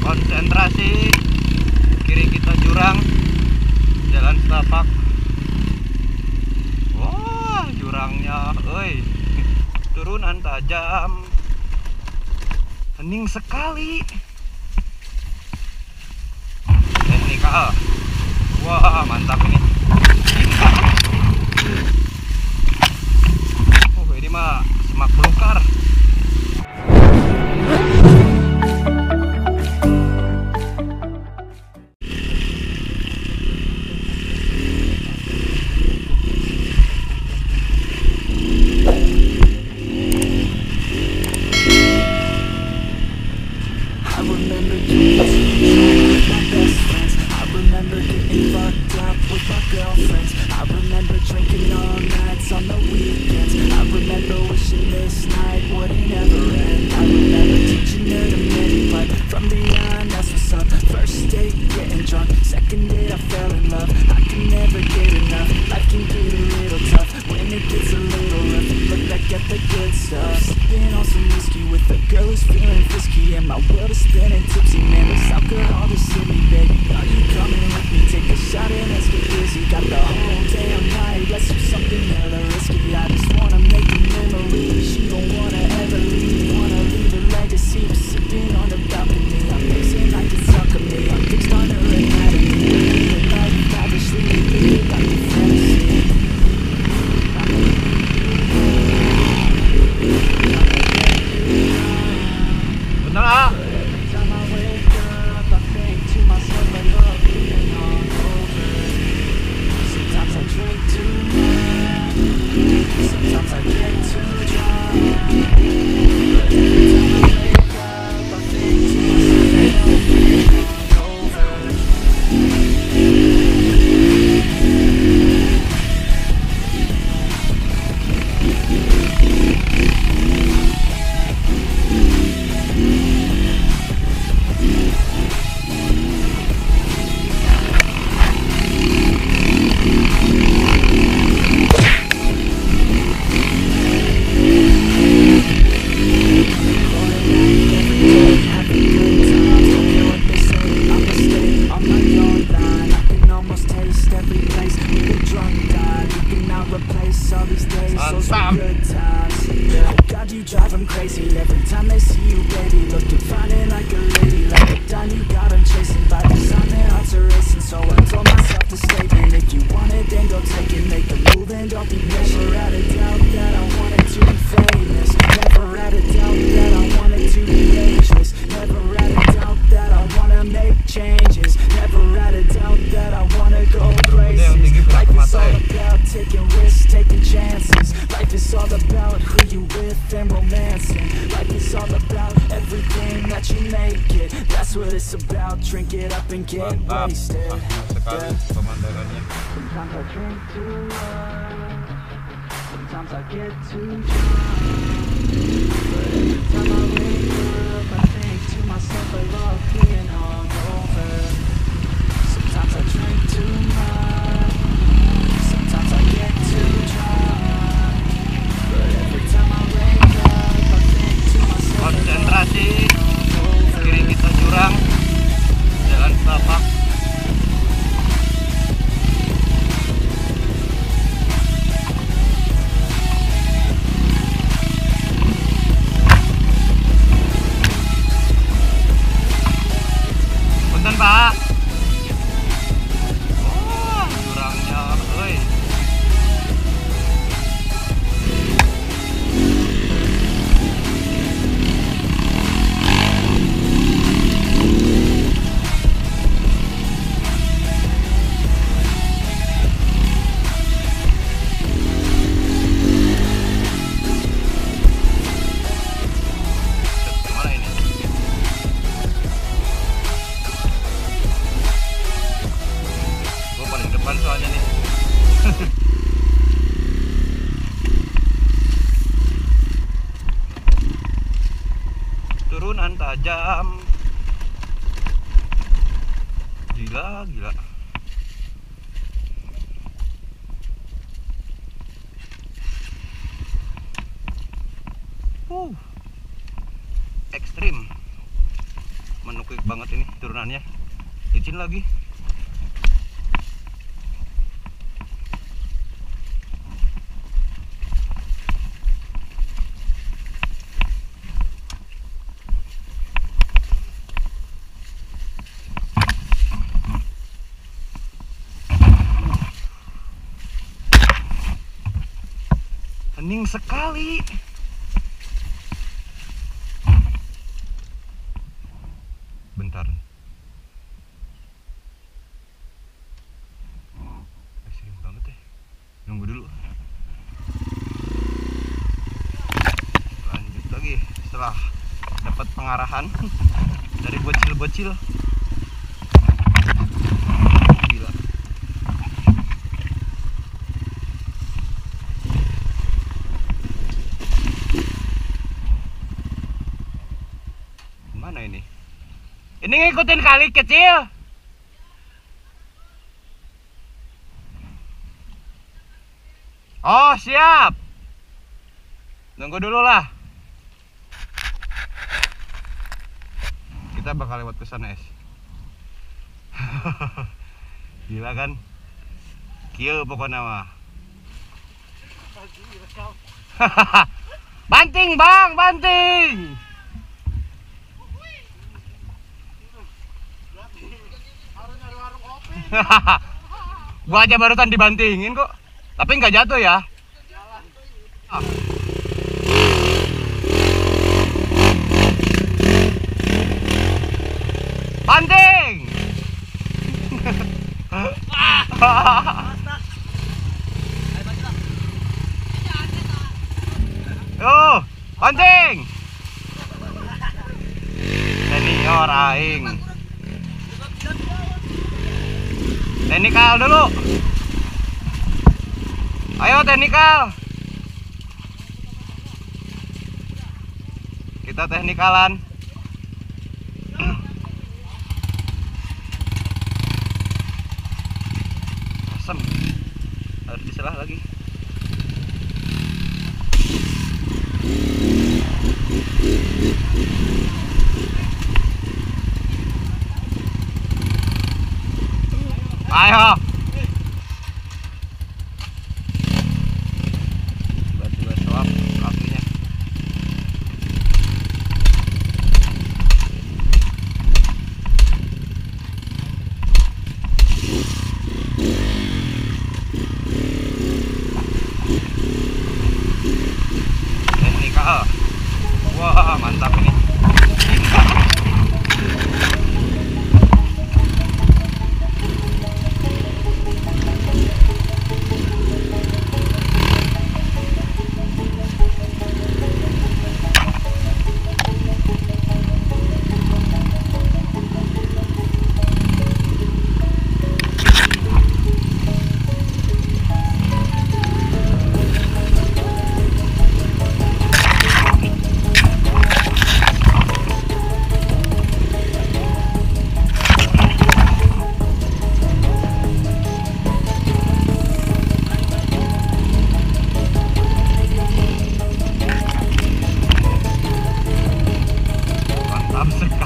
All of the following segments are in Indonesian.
Konsentrasi, kiri kita jurang, jalan setapak. Wah, jurangnya, turunan tajam, hening sekali. Teknikal, wah mantap ini. Ini mah semak belukar. Drink it up and get wasted. Sekali pemandangannya. Sometimes I drink too much. Sometimes I get too drunk. But every time I wake up, I think to myself I love being hungover. Sometimes I drink too much. Sometimes I get too drunk. But every time I wake up, I think to myself I love konsentrasi, kiri kita jurang, jalan setapak. Punten Pak. Oh, jurangnya, soalnya nih. Turunan tajam. Gila. Ekstrim. Menuki Sulit banget ini turunannya, licin lagi. Hening sekali. Bentar. Ekstrim banget ya. Nunggu dulu. Lanjut lagi setelah dapat pengarahan dari bocil-bocil. Gila. Mana ini? Ini ngikutin kali kecil. Oh, siap. Tunggu dulu lah. Kita bakal lewat ke sana, es. Gila kan? Kieu pokoknya mah. Banting, Bang, banting. Gua aja barusan dibantingin kok, tapi nggak jatuh ya. Banting. Yo, banting. Senior aing. Teknikal dulu. Ayo teknikal. Kita teknikalan. Asem. Harus diselah lagi. Ayo. Tiba-tiba suap kakinya. Teknikal. Wah, mantap ini.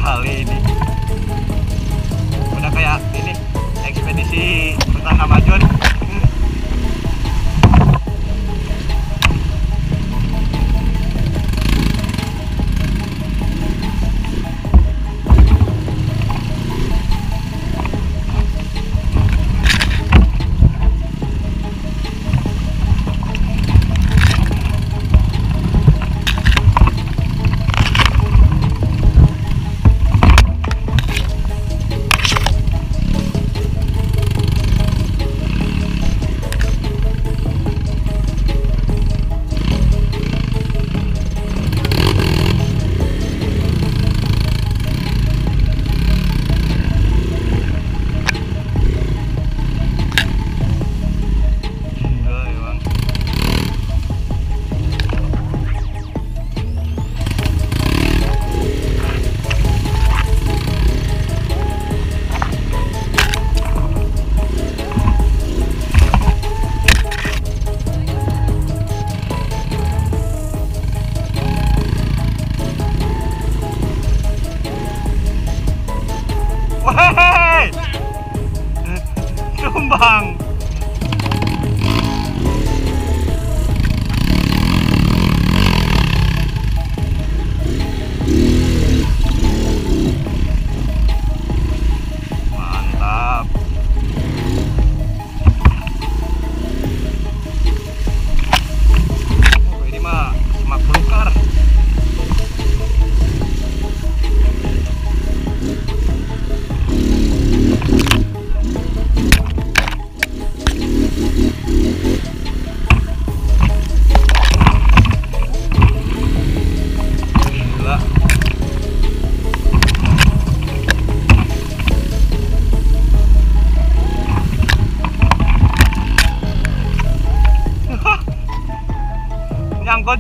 Sekali ini udah kayak ini ekspedisi hutan Amazon. bang. Mantap. Oh, ini mah semak belukar. Gila.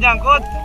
Nyangkut.